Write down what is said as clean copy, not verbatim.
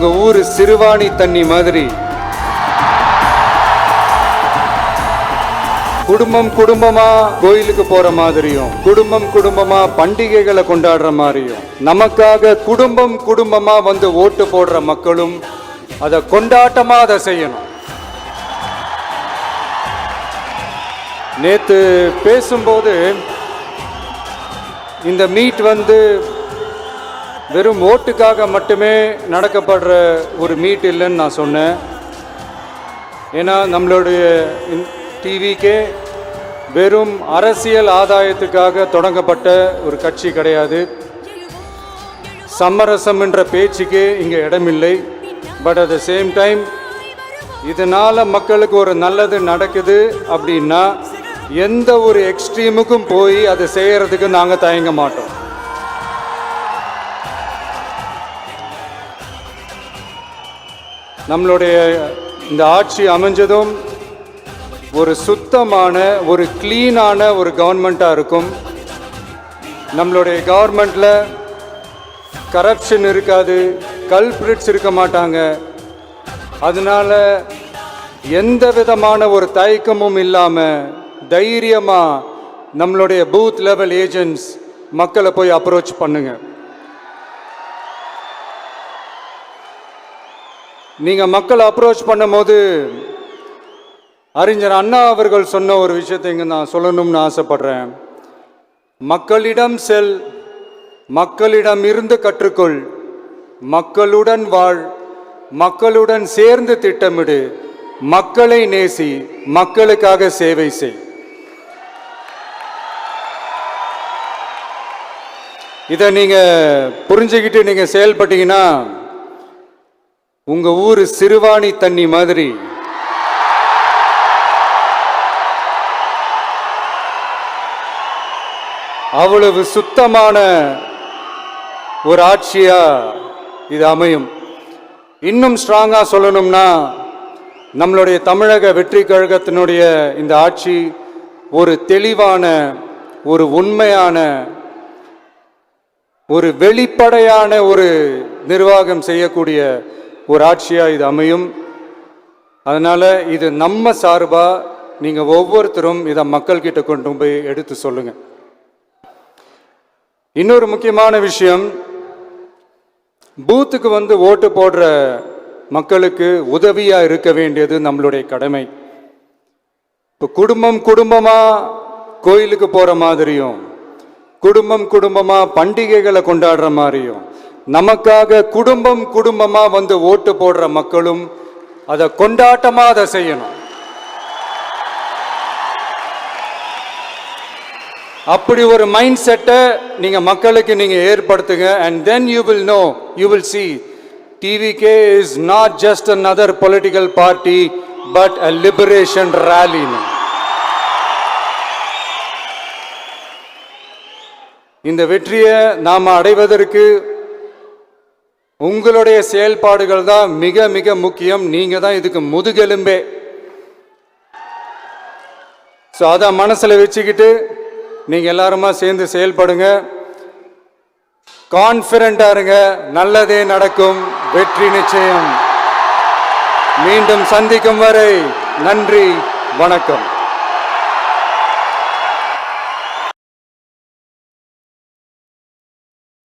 உங்க ஊரு சிறுவாணி தண்ணி மாதிரி குடும்பம் குடும்பமா கோயிலுக்கு போற மாதிரியும், குடும்பம் குடும்பமா பண்டிகைகளை கொண்டாடுற மாதிரியும், நமக்காக குடும்பம் குடும்பமா வந்து ஓட்டு போடுற மக்களும் அதை கொண்டாட்டமா அதை செய்யணும். நேத்து பேசும்போது இந்த மீட் வந்து வெறும் ஓட்டுக்காக மட்டுமே நடக்கப்படுற ஒரு மீட் இல்லைன்னு நான் சொன்னேன். ஏன்னா நம்மளுடைய டிவிக்கே வெறும் அரசியல் ஆதாயத்துக்காக தொடங்கப்பட்ட ஒரு கட்சி கிடையாது. சமரசம் என்ற பேச்சுக்கே இங்கே இடமில்லை. But at the same time இதனால் மக்களுக்கு ஒரு நல்லது நடக்குது அப்படின்னா எந்த ஒரு எக்ஸ்ட்ரீமுக்கும் போய் அதை செய்கிறதுக்கு நாங்கள் தயங்க மாட்டோம். நம்மளுடைய இந்த ஆட்சி அமைஞ்சதும் ஒரு சுத்தமான ஒரு கிளீனான ஒரு கவர்மெண்ட்டாக இருக்கும். நம்மளுடைய கவர்மெண்ட்டில் கரப்ஷன் இருக்காது, கல்பிரிட்ஸ் இருக்க மாட்டாங்க. அதனால எந்த விதமான ஒரு தயக்கமும் இல்லாமல் தைரியமாக நம்மளுடைய பூத் லெவல் ஏஜென்ட்ஸ் மக்களை போய் அப்ரோச் பண்ணுங்க. நீங்கள் மக்களை அப்ரோச் பண்ணும்போது அறிஞர் அண்ணா அவர்கள் சொன்ன ஒரு விஷயத்தை இங்கே நான் சொல்லணும்னு ஆசைப்படுறேன். மக்களிடம் செல், மக்களிடம் இருந்து கற்றுக்கொள், மக்களுடன் வாழ், மக்களுடன் சேர்ந்து திட்டமிடு, மக்களை நேசி, மக்களுக்காக சேவை செய். இதை நீங்கள் புரிஞ்சுக்கிட்டு நீங்கள் செயல்பட்டீங்கன்னா உங்கள் ஊர் சிறுவாணி தண்ணி மாதிரி அவ்வளவு சுத்தமான ஒரு ஆட்சியா இது அமையும். இன்னும் ஸ்ட்ராங்காக சொல்லணும்னா நம்மளுடைய தமிழக வெற்றி கழகத்தினுடைய இந்த ஆட்சி ஒரு தெளிவான, ஒரு உண்மையான, ஒரு வெளிப்படையான ஒரு நிர்வாகம் செய்யக்கூடிய ஒரு ஆட்சியாக இது அமையும். அதனால் இது நம்ம சார்பாக நீங்கள் ஒவ்வொருத்தரும் இதை மக்கள்கிட்ட கொண்டு போய் எடுத்து சொல்லுங்கள். இன்னொரு முக்கியமான விஷயம், பூத்துக்கு வந்து ஓட்டு போடுற மக்களுக்கு உதவியாக இருக்க வேண்டியது நம்மளுடைய கடமை. இப்போ குடும்பம் குடும்பமாக கோயிலுக்கு போகிற மாதிரியும், குடும்பம் குடும்பமாக பண்டிகைகளை கொண்டாடுற மாதிரியும், நமக்காக குடும்பம் குடும்பமாக வந்து ஓட்டு போடுற மக்களும் அதை கொண்டாட்டமாக அதை செய்யணும். அப்படி ஒரு மைண்ட் செட்டை நீங்க மக்களுக்கு நீங்க ஏற்படுத்துங்க. and then you will know, you will see TVK is not just another political party but a liberation rally. இந்த வெற்றியை நாம் அடைவதற்கு உங்களுடைய செயல்பாடுகள் தான் மிக மிக முக்கியம். நீங்க தான் இதுக்கு முதுகெலும்பே. ஸோ அதை மனசில் வச்சுக்கிட்டு நீங்கள் எல்லாருமா சேர்ந்து செயல்படுங்க. கான்ஃபிடென்ட்டாக இருங்க, நல்லதே நடக்கும், வெற்றி நிச்சயம். மீண்டும் சந்திக்கும் வரை நன்றி, வணக்கம்.